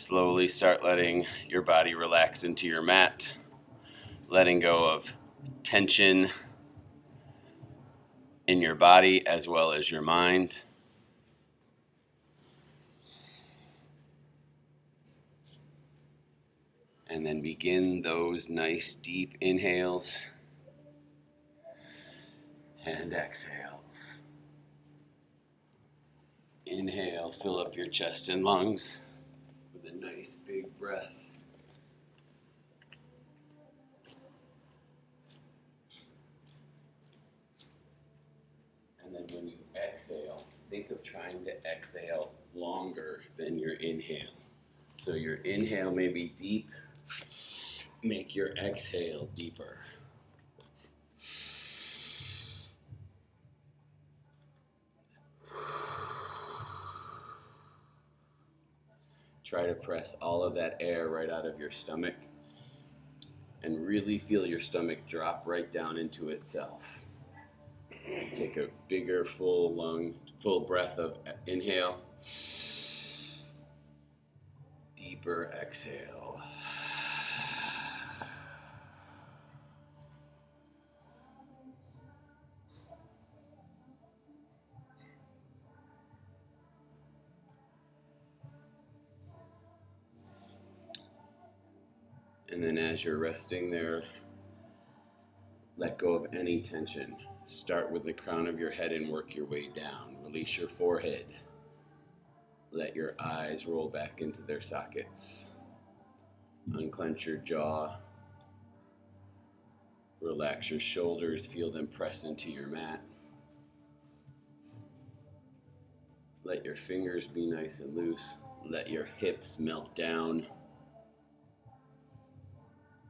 Slowly start letting your body relax into your mat, letting go of tension in your body as well as your mind. And then begin those nice deep inhales and exhales. Inhale, fill up your chest and lungs with a nice big breath. And then when you exhale, think of trying to exhale longer than your inhale. So your inhale may be deep, make your exhale deeper. Try to press all of that air right out of your stomach and really feel your stomach drop right down into itself. Take a bigger full breath of inhale. Deeper exhale. And then as you're resting there, let go of any tension. Start with the crown of your head and work your way down. Release your forehead. Let your eyes roll back into their sockets. Unclench your jaw. Relax your shoulders. Feel them press into your mat. Let your fingers be nice and loose. Let your hips melt down.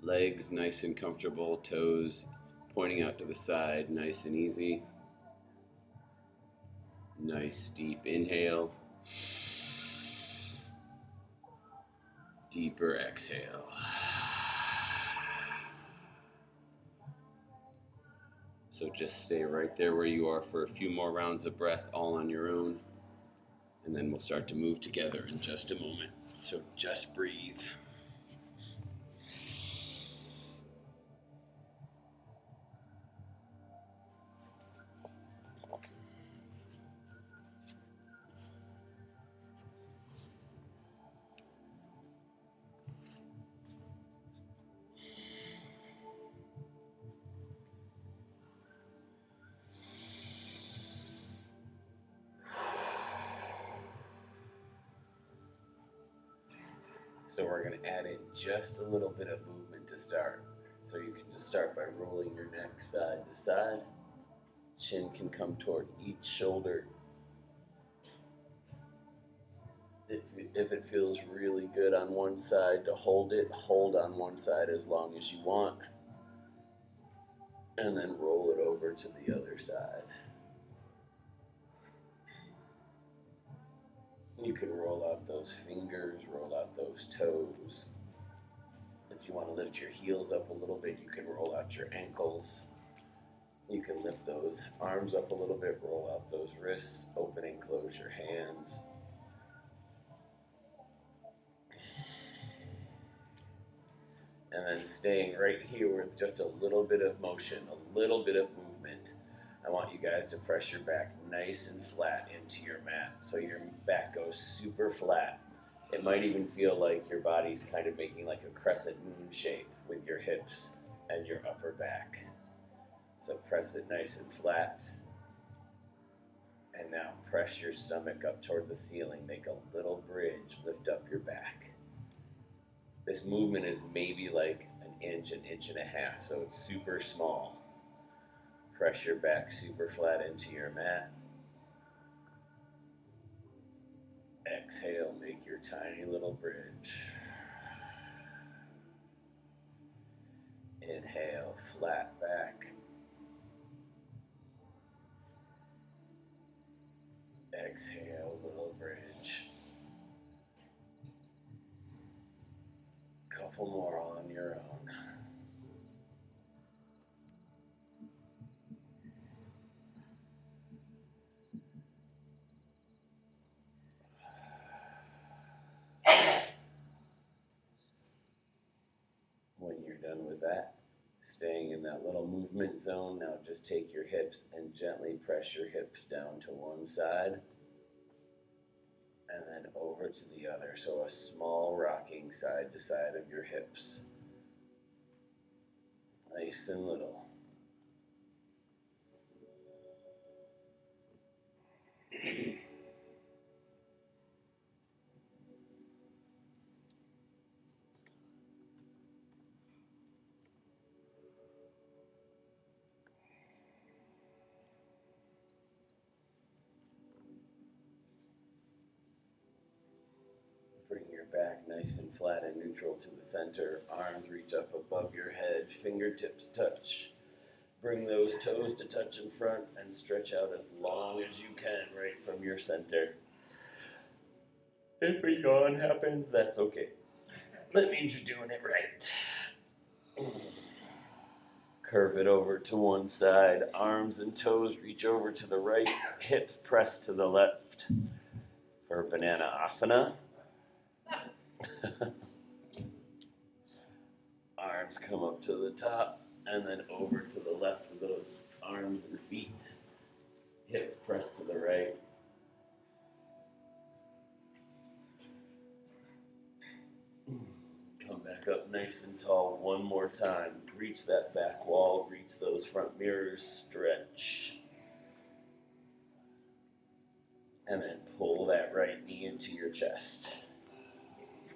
Legs nice and comfortable. Toes pointing out to the side, nice and easy. Nice deep inhale. Deeper exhale. So just stay right there where you are for a few more rounds of breath, all on your own. And then we'll start to move together in just a moment. So just breathe. So we're going to add in just a little bit of movement to start. So you can just start by rolling your neck side to side. Chin can come toward each shoulder. If it feels really good on one side to hold it, hold on one side as long as you want. And then roll it over to the other side. You can roll out those fingers, roll out those toes. If you want to lift your heels up a little bit, you can roll out your ankles. You can lift those arms up a little bit, roll out those wrists, open and close your hands. And then staying right here with just a little bit of motion, a little bit of movement. I want you guys to press your back nice and flat into your mat so your back goes super flat. It might even feel like your body's kind of making like a crescent moon shape with your hips and your upper back. So press it nice and flat. And now press your stomach up toward the ceiling. Make a little bridge, lift up your back. This movement is maybe like an inch and a half, so it's super small. Press your back super flat into your mat. Exhale, make your tiny little bridge. Inhale, flat back. Exhale, little bridge. Couple more on your own. that little movement zone. Now just take your hips and gently press your hips down to one side and then over to the other. So a small rocking side to side of your hips. Nice and little. Bring your back nice and flat and neutral to the center. Arms reach up above your head. Fingertips touch. Bring those toes to touch in front and stretch out as long as you can right from your center. If a yawn happens, that's okay. That means you're doing it right. Curve it over to one side. Arms and toes reach over to the right. Hips press to the left. For banana asana. Arms come up to the top and then over to the left with those arms and feet. Hips press to the right. Come back up nice and tall one more time. Reach that back wall, reach those front mirrors, stretch. And then pull that right knee into your chest.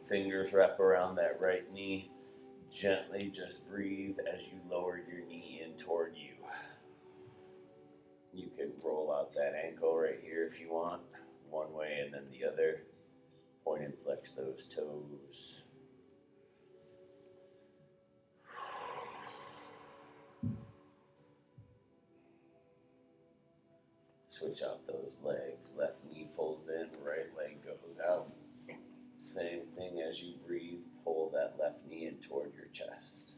Fingers wrap around that right knee. Gently just breathe as you lower your knee in toward you. You can roll out that ankle right here if you want, one way and then the other. Point and flex those toes. Switch out those legs. Left knee pulls in, right leg goes out. Same thing as you breathe, pull that left knee in toward your chest.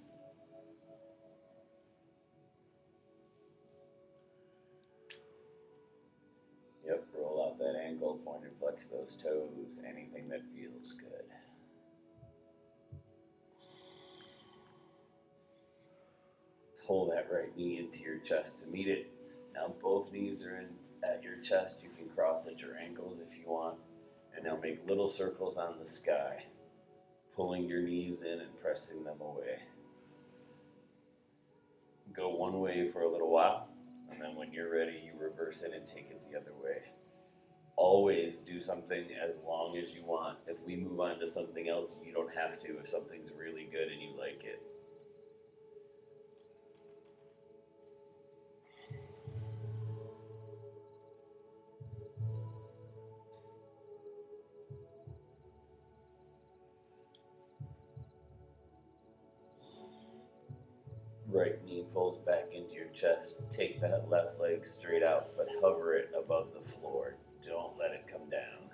Yep, roll out that ankle, point and flex those toes, anything that feels good. Pull that right knee into your chest to meet it. Now both knees are in at your chest. You can cross at your ankles if you want. And now make little circles on the sky, pulling your knees in and pressing them away. Go one way for a little while, and then when you're ready, you reverse it and take it the other way. Always do something as long as you want. If we move on to something else, you don't have to if something's really good and you like it. Right knee pulls back into your chest. Take that left leg straight out, but hover it above the floor. Don't let it come down.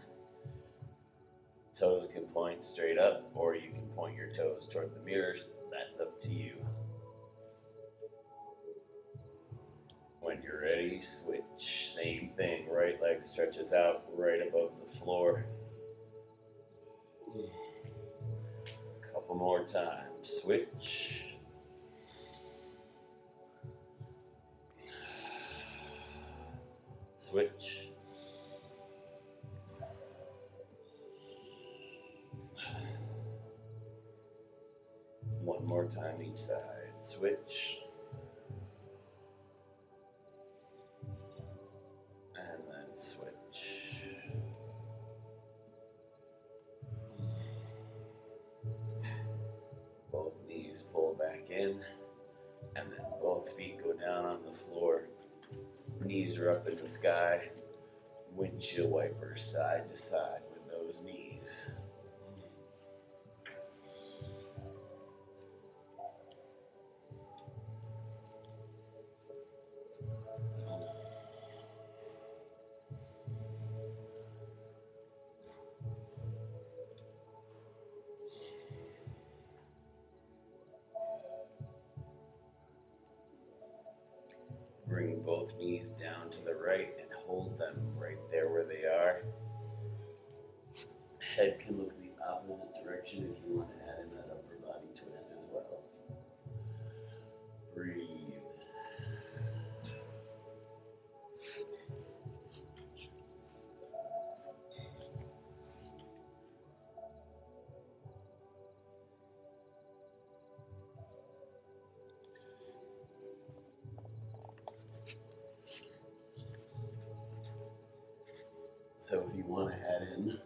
Toes can point straight up, or you can point your toes toward the mirrors. That's up to you. When you're ready, switch. Same thing. Right leg stretches out right above the floor. Couple more times. Switch. Switch. One more time each side. Switch. And then switch. Both knees pull back in, and then both feet go down on the floor. Knees are up in the sky. Windshield wipers side to side with those knees. Bring both knees down to the right and hold them right there where they are. Head can look the opposite direction if you want to add in that upper body twist as well. Breathe. So if you want to add in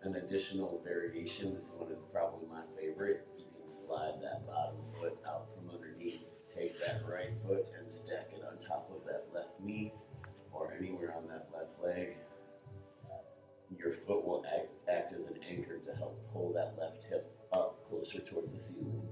an additional variation, this one is probably my favorite. You can slide that bottom foot out from underneath, take that right foot and stack it on top of that left knee or anywhere on that left leg. Your foot will act as an anchor to help pull that left hip up closer toward the ceiling.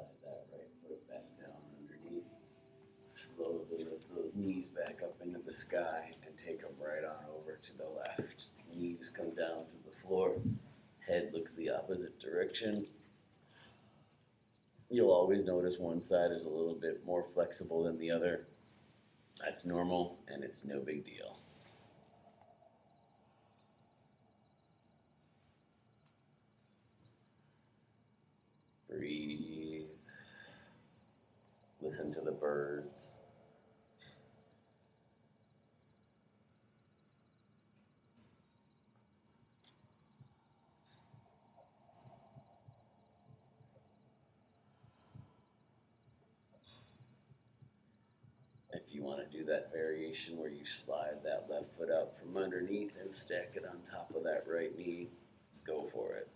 Slide that right foot back down underneath. Slowly lift those knees back up into the sky and take them right on over to the left. Knees come down to the floor. Head looks the opposite direction. You'll always notice one side is a little bit more flexible than the other. That's normal and it's no big deal. Breathe. Listen to the birds. If you want to do that variation where you slide that left foot out from underneath and stack it on top of that right knee, go for it.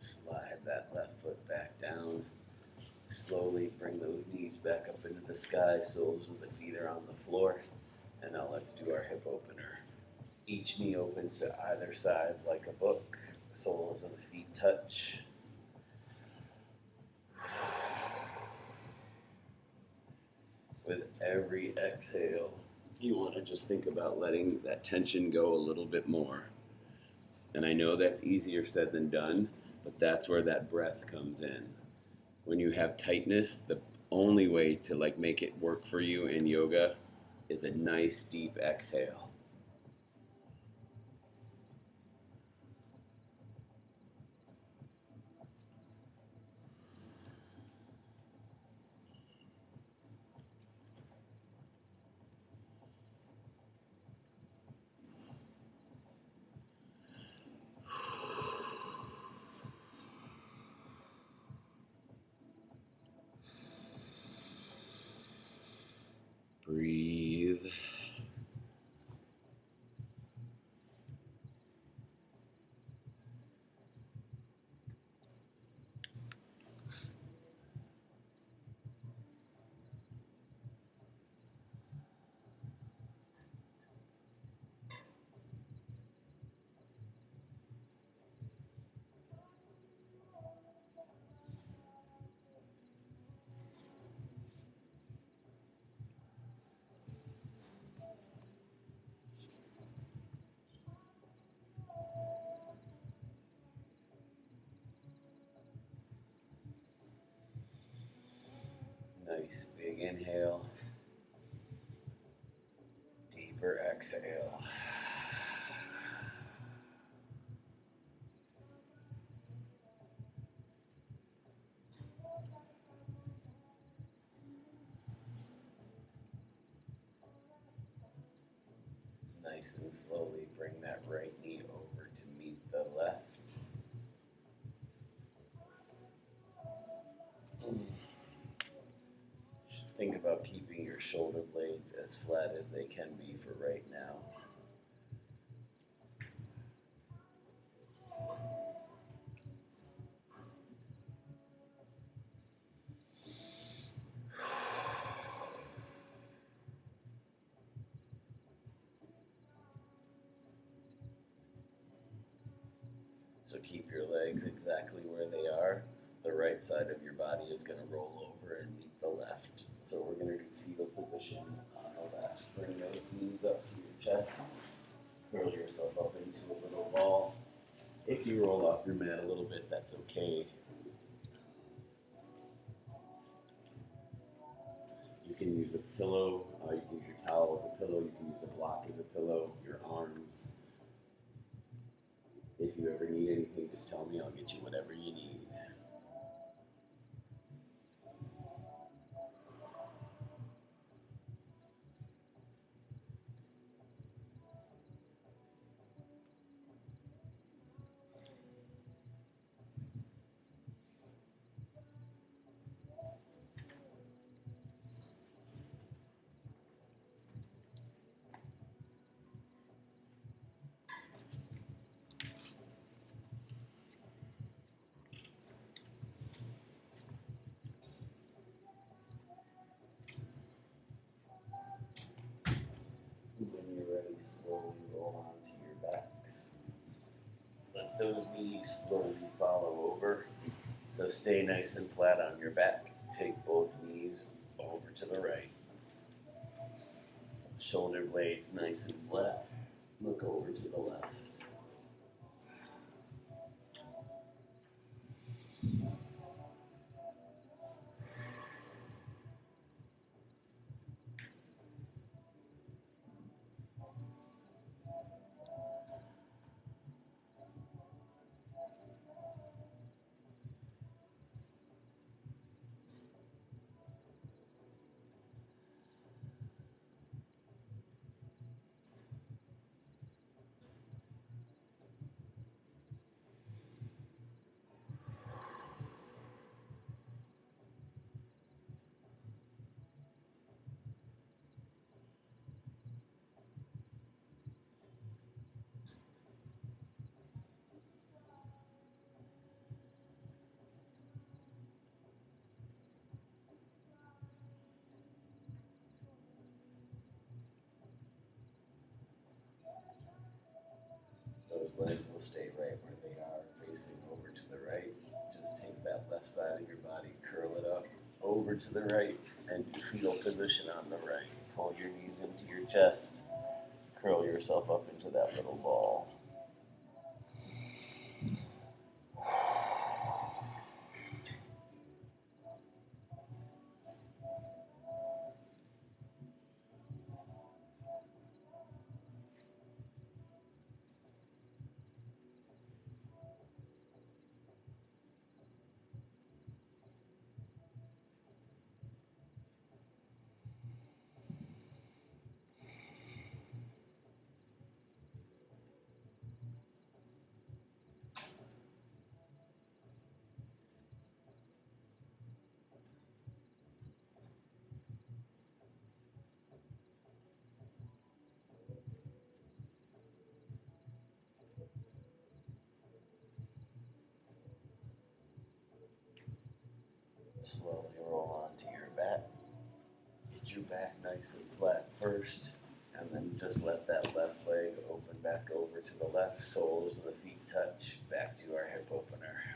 Slide that left foot back down. Slowly bring those knees back up into the sky, soles of the feet are on the floor. And now let's do our hip opener. Each knee opens to either side like a book. The soles of the feet touch. With every exhale, you want to just think about letting that tension go a little bit more. And I know that's easier said than done, but that's where that breath comes in. When you have tightness, the only way to make it work for you in yoga is a nice deep exhale. Breathe. Nice big inhale. Deeper exhale. nice and slowly bring that right knee over to meet the left. Think about keeping your shoulder blades as flat as they can be for right now. So keep your legs exactly where they are. The right side of your body is going to roll over and meet the left. So we're going to do fetal position on the left. Bring those knees up to your chest. Curl yourself up into a little ball. If you roll off your mat a little bit, that's okay. You can use a pillow, you can use your towel as a pillow, you can use a block as a pillow, your arms. If you ever need anything, just tell me, I'll get you whatever you need. When you're ready, slowly roll onto your backs. Let those knees slowly follow over. So stay nice and flat on your back. Take both knees over to the right. Shoulder blades nice and flat. Look over to the left. Those legs will stay right where they are, facing over to the right. Just take that left side of your body, curl it up over to the right, and do fetal position on the right. Pull your knees into your chest, curl yourself up into that little ball. Slowly roll onto your back. Get your back nice and flat first, and then just let that left leg open back over to the left. Soles of the feet touch. Back to our hip opener.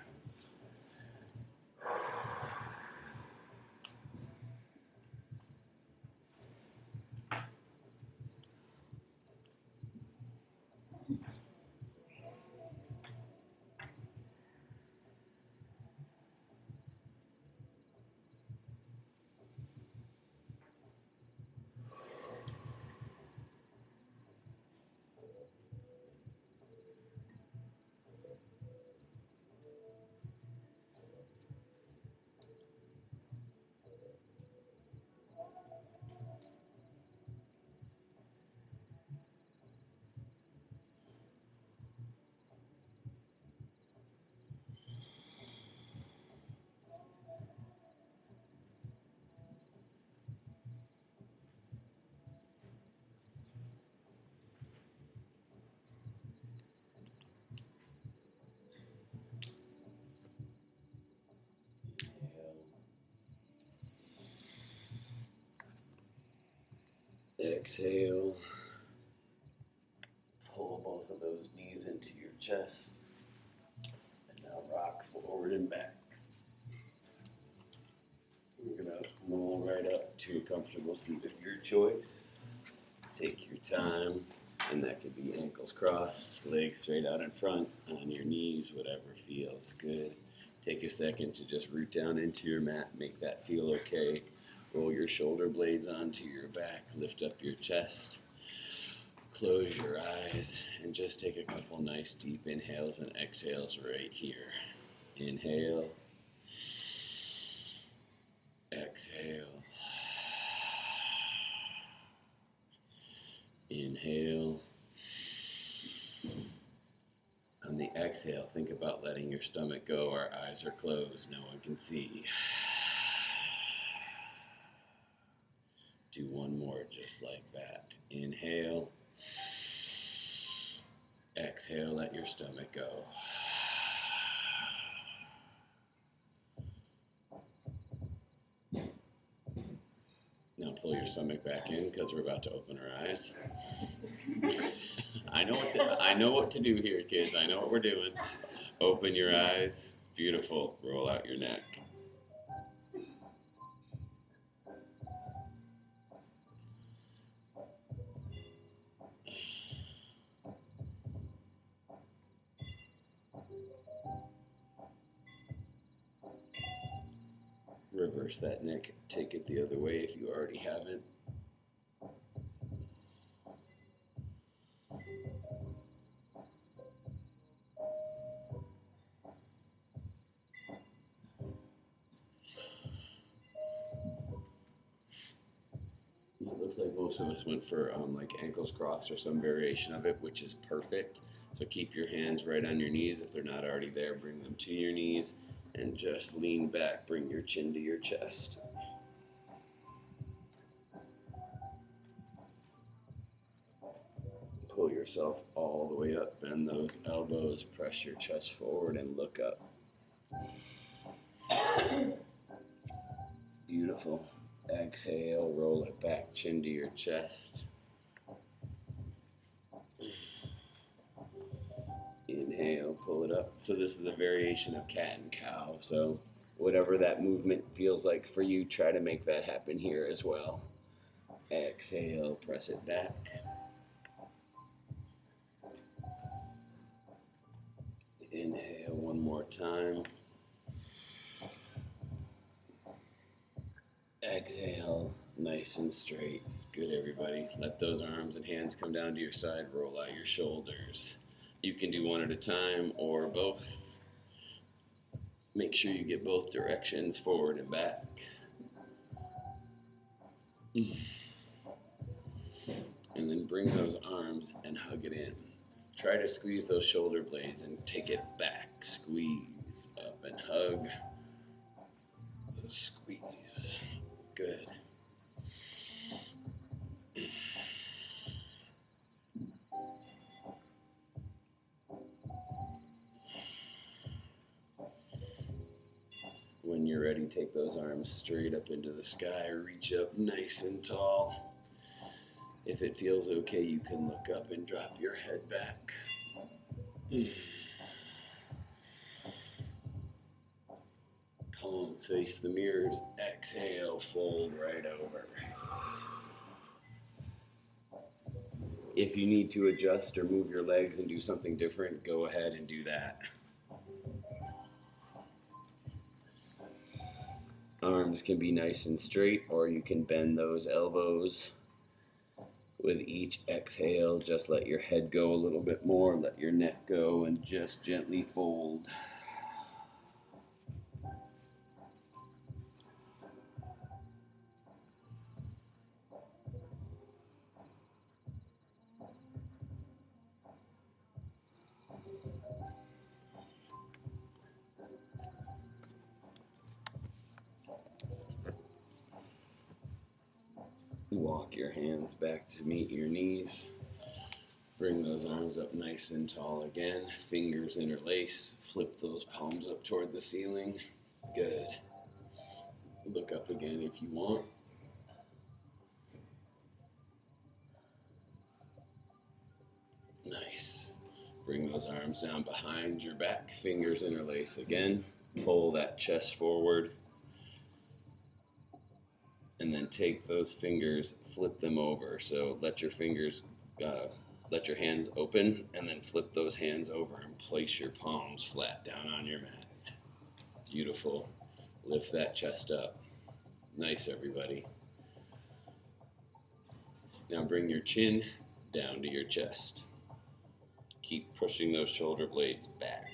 Exhale. Pull both of those knees into your chest. And now rock forward and back. We're going to roll right up to a comfortable seat of your choice. Take your time, and that could be ankles crossed, legs straight out in front, on your knees, whatever feels good. Take a second to just root down into your mat, make that feel okay. Roll your shoulder blades onto your back, lift up your chest. Close your eyes and just take a couple nice deep inhales and exhales right here. Inhale. Exhale. Inhale. On the exhale, think about letting your stomach go. Our eyes are closed. No one can see. Do one more just like that. Inhale. Exhale, let your stomach go. Now pull your stomach back in because we're about to open our eyes. I know what to do here, kids. I know what we're doing. Open your eyes. Beautiful. Roll out your neck. Reverse that neck, take it the other way if you already haven't. It looks like most of us went for like ankles crossed or some variation of it, which is perfect. So keep your hands right on your knees. If they're not already there, bring them to your knees. And just lean back, bring your chin to your chest. Pull yourself all the way up, bend those elbows, press your chest forward and look up. Beautiful. Exhale, roll it back, chin to your chest. Inhale, pull it up. So this is a variation of cat and cow. So whatever that movement feels like for you, try to make that happen here as well. Exhale, press it back. Inhale one more time. Exhale, nice and straight. Good, everybody. Let those arms and hands come down to your side. Roll out your shoulders. You can do one at a time or both. Make sure you get both directions, forward and back. And then bring those arms and hug it in. Try to squeeze those shoulder blades and take it back. Squeeze up and hug. Squeeze. Good. When you're ready, take those arms straight up into the sky. Reach up nice and tall. If it feels okay, you can look up and drop your head back. Palms face the mirrors. Exhale, fold right over. If you need to adjust or move your legs and do something different, go ahead and do that. Arms can be nice and straight, or you can bend those elbows. With each exhale, just let your head go a little bit more, let your neck go, and just gently fold. Walk your hands back to meet your knees. Bring those arms up nice and tall again. Fingers interlace. Flip those palms up toward the ceiling. Good. Look up again if you want. Nice. Bring those arms down behind your back, fingers interlace again. Pull that chest forward. And then take those fingers, flip them over. So let your fingers, let your hands open, and then flip those hands over and place your palms flat down on your mat. Beautiful. Lift that chest up. Nice, everybody. Now bring your chin down to your chest. Keep pushing those shoulder blades back.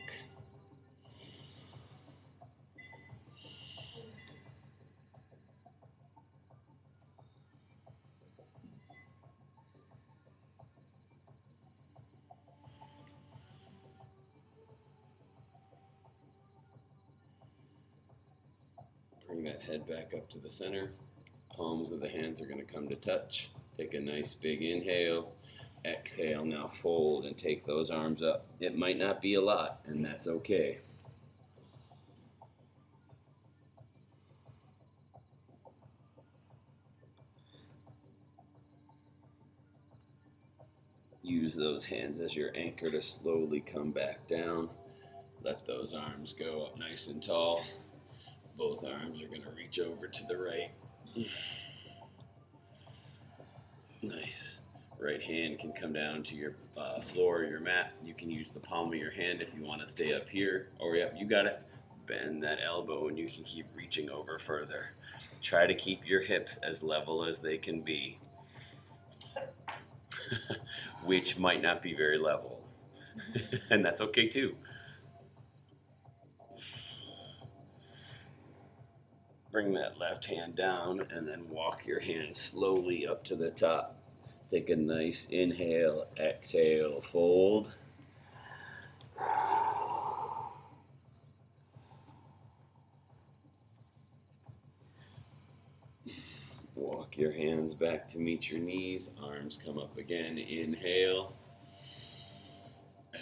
Bring that head back up to the center. Palms of the hands are going to come to touch. Take a nice big inhale. Exhale, now fold and take those arms up. It might not be a lot, and that's okay. Use those hands as your anchor to slowly come back down. Let those arms go up nice and tall. Both arms are going to reach over to the right. Nice. Right hand can come down to your floor or your mat. You can use the palm of your hand if you want to stay up here. Or yep, you got it. Bend that elbow and you can keep reaching over further. Try to keep your hips as level as they can be. Which might not be very level. And that's okay too. Bring that left hand down and then walk your hand slowly up to the top. Take a nice inhale, exhale, fold. Walk your hands back to meet your knees. Arms come up again. Inhale.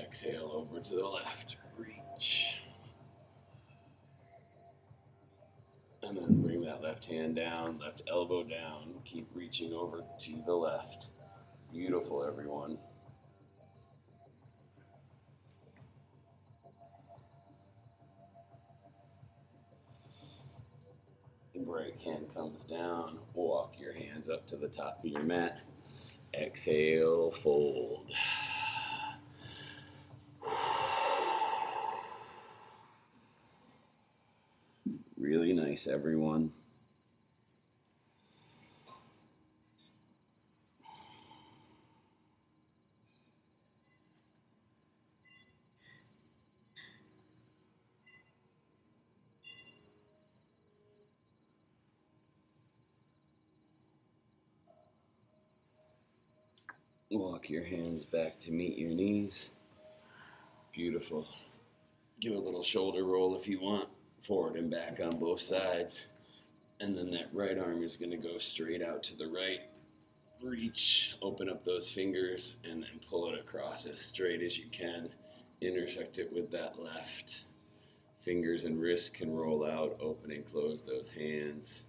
Exhale over to the left. Reach. And then bring that left hand down, left elbow down. Keep reaching over to the left. Beautiful, everyone. Right hand comes down. Walk your hands up to the top of your mat. Exhale, fold. Really nice, everyone. Walk your hands back to meet your knees. Beautiful. Give a little shoulder roll if you want, forward and back on both sides. And then that right arm is going to go straight out to the right. Reach, open up those fingers, and then pull it across as straight as you can. Intersect it with that left. Fingers and wrists can roll out, open and close those hands.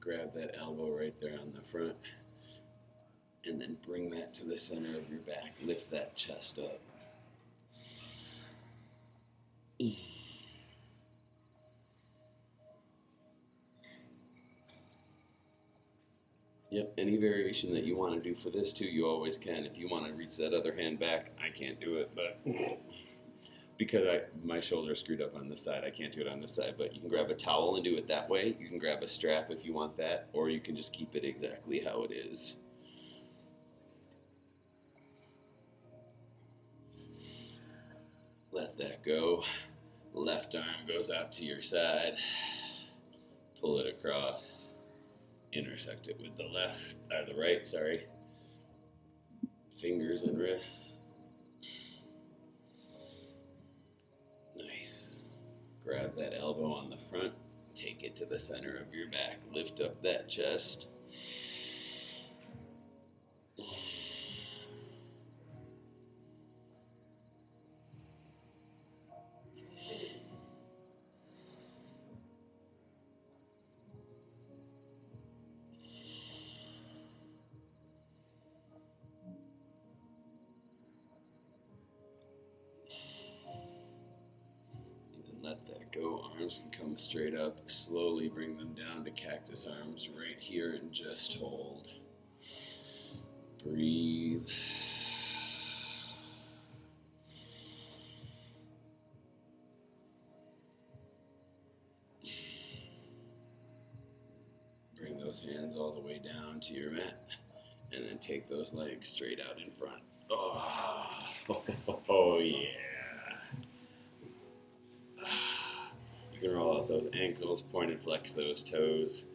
Grab that elbow right there on the front, and then bring that to the center of your back. Lift that chest up. Yep, any variation that you want to do for this too, you always can. If you want to reach that other hand back, I can't do it, but because my shoulder screwed up on this side, I can't do it on this side, but you can grab a towel and do it that way. You can grab a strap if you want that, or you can just keep it exactly how it is. Let that go. Left arm goes out to your side. Pull it across. Intersect it with the left, or the right, sorry. Fingers and wrists. Nice. Grab that elbow on the front. Take it to the center of your back. Lift up that chest. Arms can come straight up. Slowly bring them down to cactus arms right here and just hold. Breathe. Bring those hands all the way down to your mat. And then take those legs straight out in front. Oh yeah. You can roll out those ankles, point and flex those toes.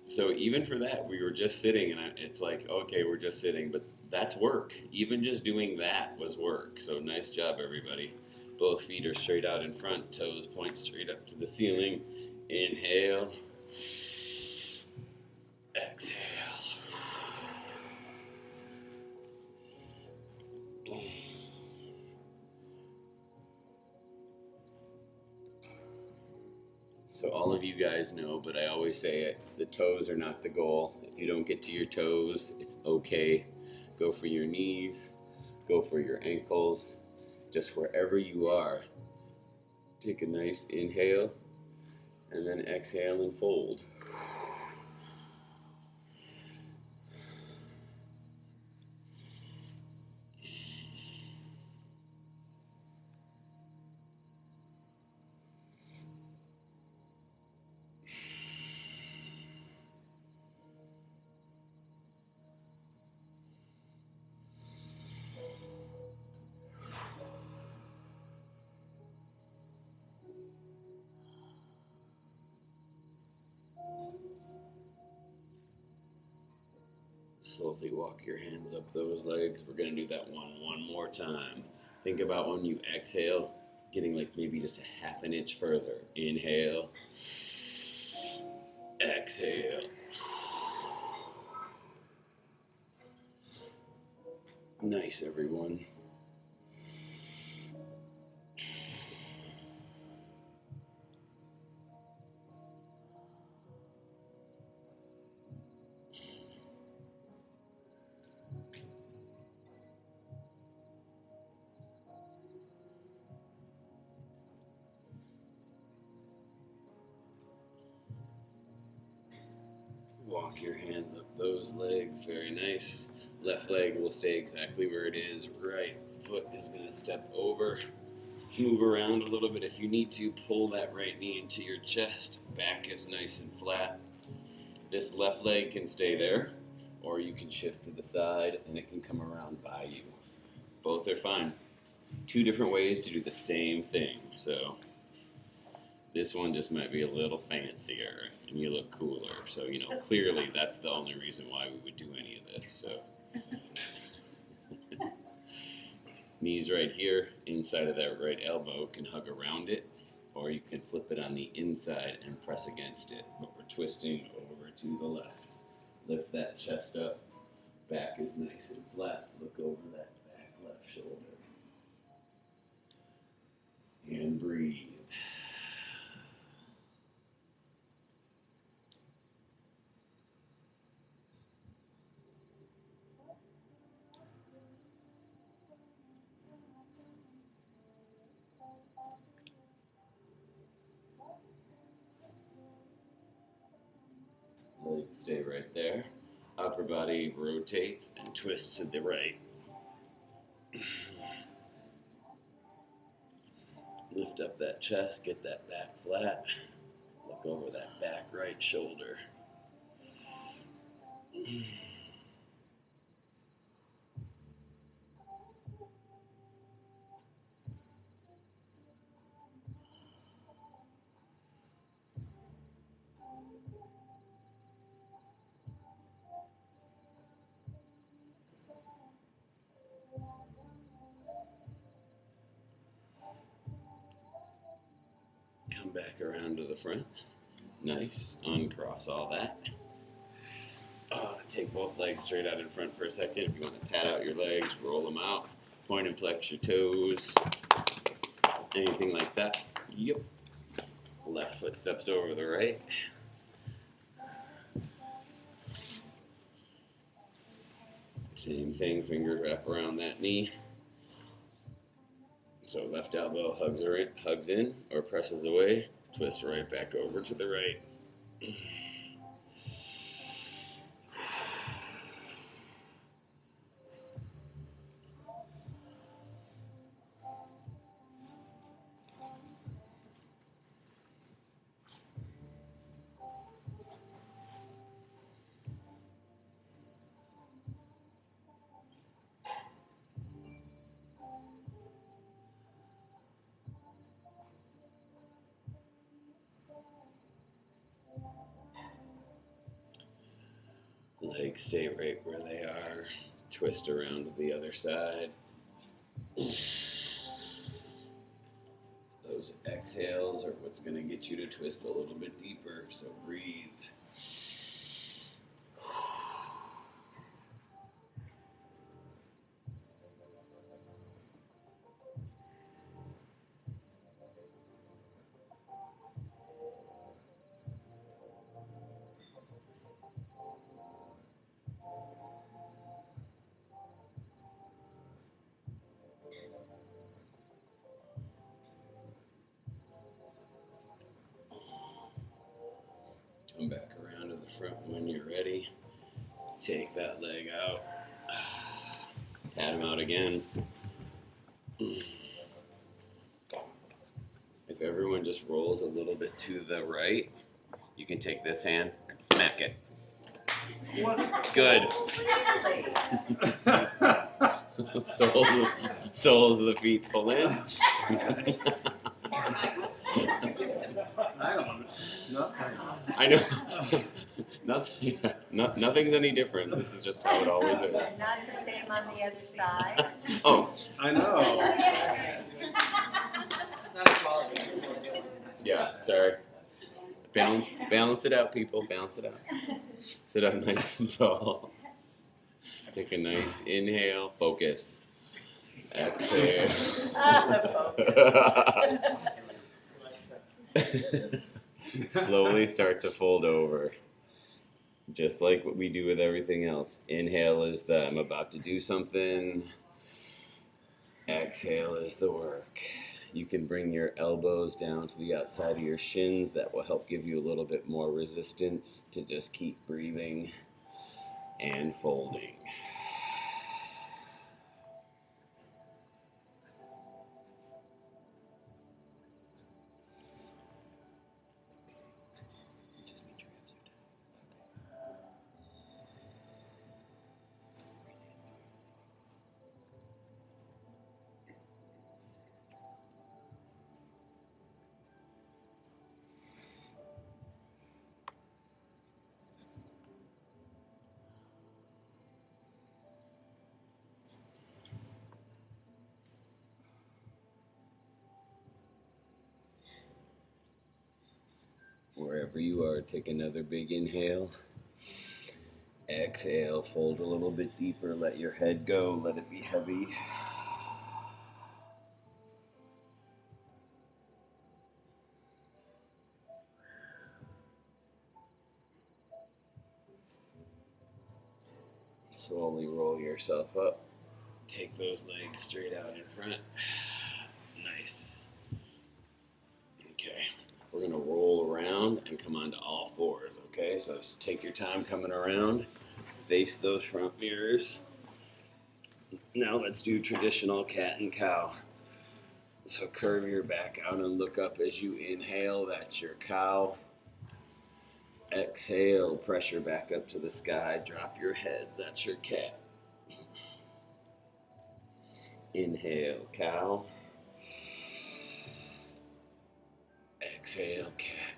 So even for that, we were just sitting, and it's like, okay, we're just sitting, but that's work. Even just doing that was work. So nice job, everybody. Both feet are straight out in front, toes point straight up to the ceiling. Inhale. Exhale. So all of you guys know, but I always say it, the toes are not the goal. If you don't get to your toes, it's okay. Go for your knees, go for your ankles, just wherever you are. Take a nice inhale, and then exhale and fold. Slowly walk your hands up those legs. We're going to do that one more time. Think about when you exhale, getting like maybe just a half an inch further. Inhale. Exhale. Nice, everyone. Walk your hands up those legs, very nice. Left leg will stay exactly where it is. Right foot is going to step over. Move around a little bit if you need to. Pull that right knee into your chest. Back is nice and flat. This left leg can stay there, or you can shift to the side and it can come around by you. Both are fine. Two different ways to do the same thing. So this one just might be a little fancier and you look cooler. So, clearly that's the only reason why we would do any of this. So knees right here, inside of that right elbow can hug around it, or you can flip it on the inside and press against it. But we're twisting over to the left. Lift that chest up. Back is nice and flat. Look over that back left shoulder. And breathe. Leg stay right there. Upper body rotates and twists to the right. Lift up that chest, get that back flat. Look over that back right shoulder. Come back around to the front. Nice. Uncross all that. Take both legs straight out in front for a second. If you want to pat out your legs, roll them out. Point and flex your toes. Anything like that. Yep. Left foot steps over the right. Same thing, finger wrap around that knee. So left elbow hugs in or presses away. Twist right back over to the right. Legs stay right where they are. Twist around to the other side. Those exhales are what's going to get you to twist a little bit deeper, so breathe. Come back around to the front when you're ready. Take that leg out. Pat him out again. If everyone just rolls a little bit to the right, you can take this hand and smack it. What? Good. Soles of the feet pull in. I don't know. I know. Nothing's any different. This is just how it always is. Not the same on the other side. Oh, I know. It's not equality. yeah, sorry. Balance it out, people. Balance it out. Sit up nice and tall. Take a nice inhale. Focus. Exhale. Slowly start to fold over. Just like what we do with everything else. Inhale is the I'm about to do something. Exhale is the work. You can bring your elbows down to the outside of your shins. That will help give you a little bit more resistance to just keep breathing and folding. Wherever you are, take another big inhale. Exhale, fold a little bit deeper, let your head go, let it be heavy. Slowly roll yourself up. Take those legs straight out in front. Nice. Okay. We're going to roll around and come onto all fours, okay? So just take your time coming around. Face those front mirrors. Now let's do traditional cat and cow. So curve your back out and look up as you inhale. That's your cow. Exhale, pressure back up to the sky. Drop your head. That's your cat. Inhale, cow. Exhale, cat.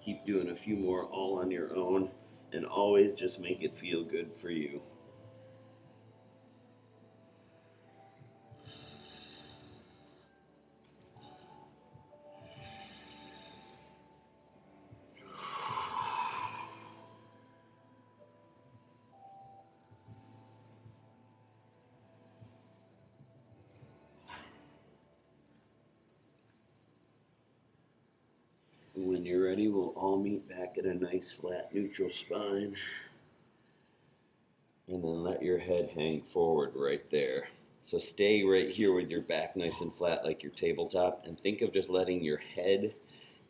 Keep doing a few more all on your own, and always just make it feel good for you. When you're ready, we'll all meet back at a nice flat neutral spine. And then let your head hang forward right there. So stay right here with your back nice and flat like your tabletop, and think of just letting your head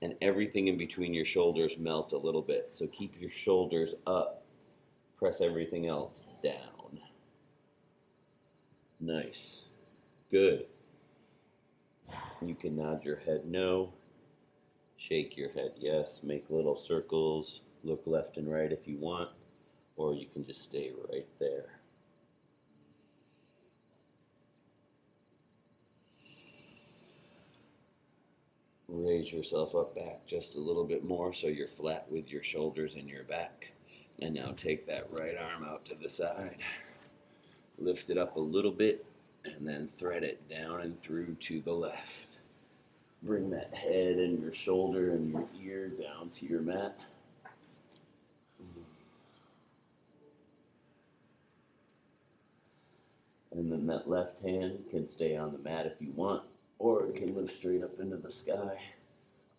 and everything in between your shoulders melt a little bit. So keep your shoulders up, press everything else down. Nice. Good. You can nod your head no, shake your head yes, make little circles, look left and right if you want, or you can just stay right there. Raise yourself up back just a little bit more so you're flat with your shoulders and your back. And now take that right arm out to the side. Lift it up a little bit and then thread it down and through to the left. Bring that head and your shoulder and your ear down to your mat. And then that left hand can stay on the mat if you want, or it can lift straight up into the sky,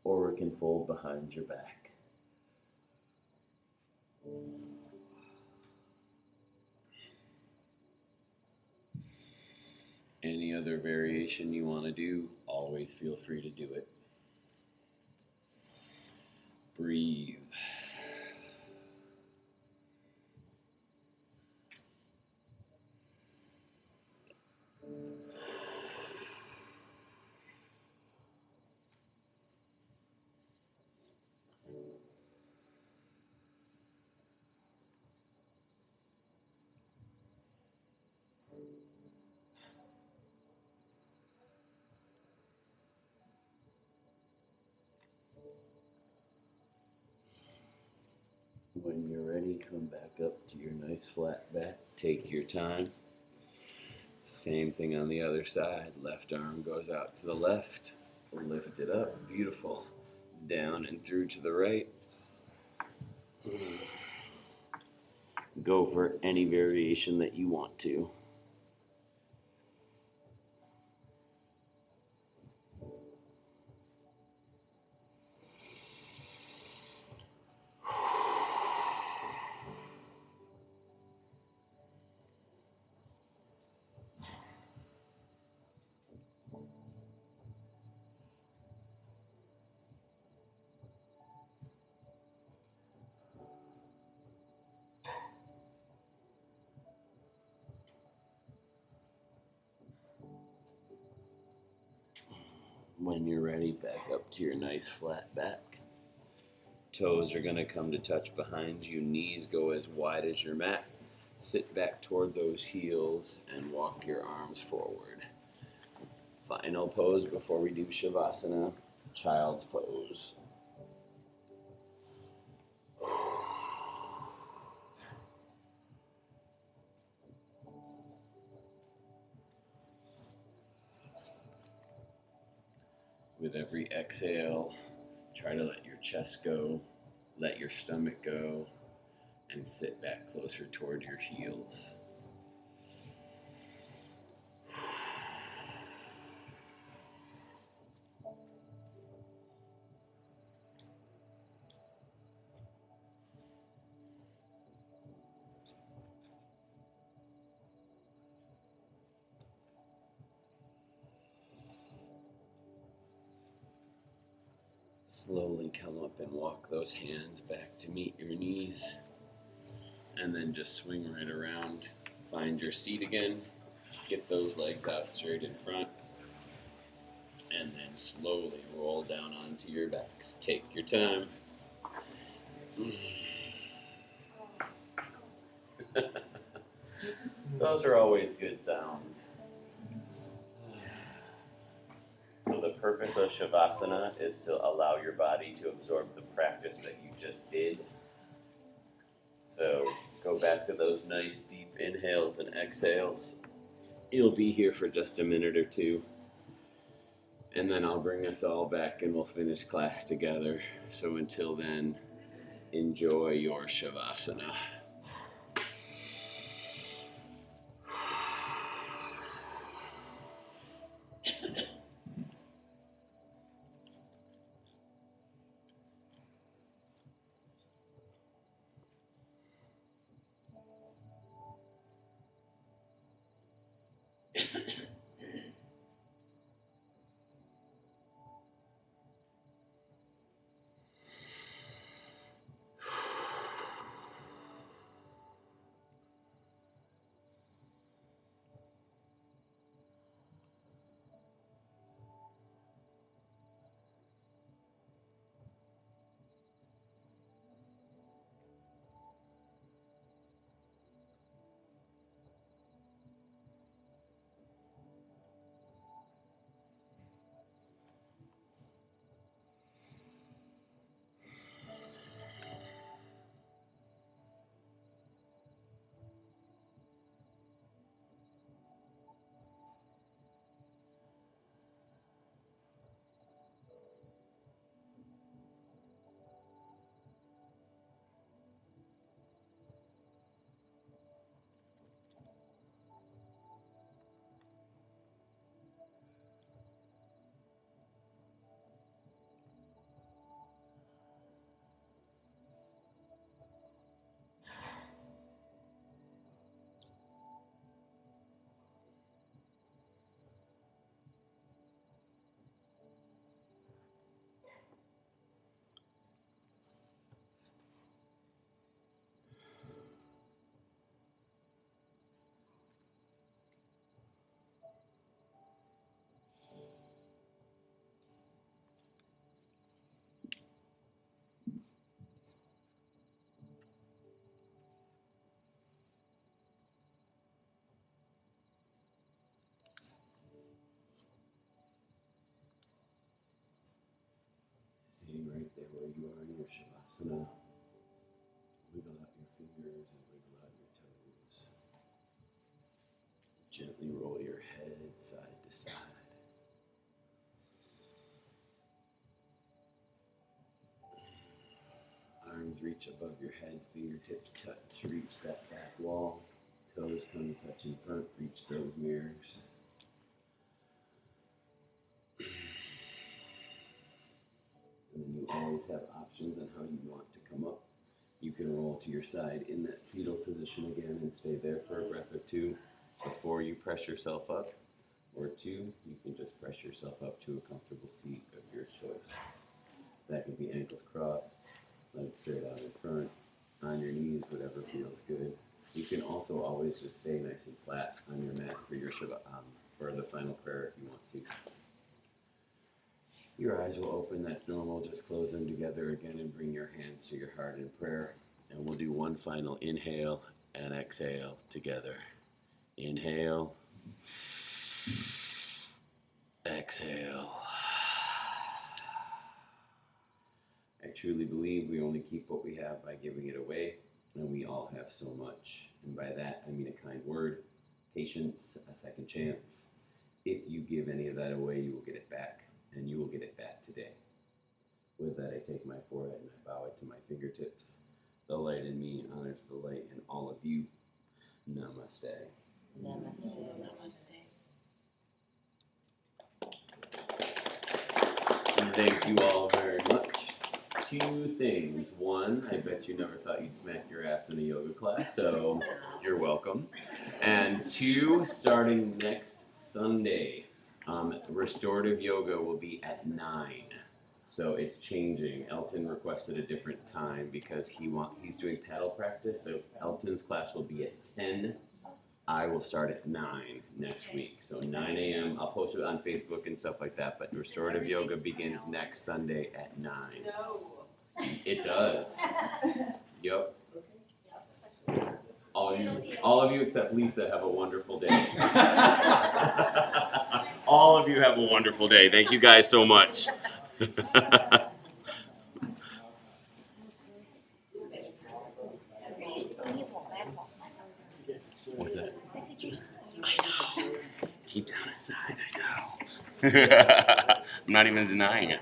or it can fold behind your back. Any other variation you want to do, always feel free to do it. Breathe. When you're ready, come back up to your nice flat back. Take your time. Same thing on the other side. Left arm goes out to the left. Lift it up. Beautiful. Down and through to the right. Go for any variation that you want to. When you're ready, back up to your nice flat back. Toes are going to come to touch behind you. Knees go as wide as your mat. Sit back toward those heels and walk your arms forward. Final pose before we do Shavasana, child's pose. With every exhale, try to let your chest go, let your stomach go, and sit back closer toward your heels. Slowly come up and walk those hands back to meet your knees. And then just swing right around. Find your seat again. Get those legs out straight in front. And then slowly roll down onto your backs. Take your time. Those are always good sounds. So the purpose of Shavasana is to allow your body to absorb the practice that you just did. So go back to those nice deep inhales and exhales. You'll be here for just a minute or two. And then I'll bring us all back and we'll finish class together. So until then, enjoy your Shavasana. where you are in your Shavasana. Wiggle out your fingers and wiggle out your toes. Gently roll your head side to side. Arms reach above your head, fingertips touch, reach that back wall. Toes come touch in front, reach those mirrors. And then you always have options on how you want to come up. You can roll to your side in that fetal position again and stay there for a breath or two before you press yourself up. Or two, you can just press yourself up to a comfortable seat of your choice. That can be ankles crossed, legs straight out in front, on your knees, whatever feels good. You can also always just stay nice and flat on your mat for your for the final prayer if you want to. Your eyes will open, that's normal. Just close them together again and bring your hands to your heart in prayer. And we'll do one final inhale and exhale together. Inhale. Exhale. I truly believe we only keep what we have by giving it away, and we all have so much. And by that, I mean a kind word, patience, a second chance. If you give any of that away, you will get it back, and you will get it back today. With that, I take my forehead and I bow it to my fingertips. The light in me honors the light in all of you. Namaste. Namaste. Namaste. Thank you all very much. Two things. One, I bet you never thought you'd smack your ass in a yoga class, so you're welcome. And two, starting next Sunday, restorative yoga will be at 9. So it's changing. Elton requested a different time because he's doing paddle practice, so Elton's class will be at 10. I will start at 9 next week. So 9 a.m. I'll post it on Facebook and stuff like that, but restorative yoga begins next Sunday at 9. It does. Yep. All of you except Lisa have a wonderful day. All of you have a wonderful day. Thank you guys so much. What's that? I said you're just evil. I know. Deep down inside, I know. I'm not even denying it.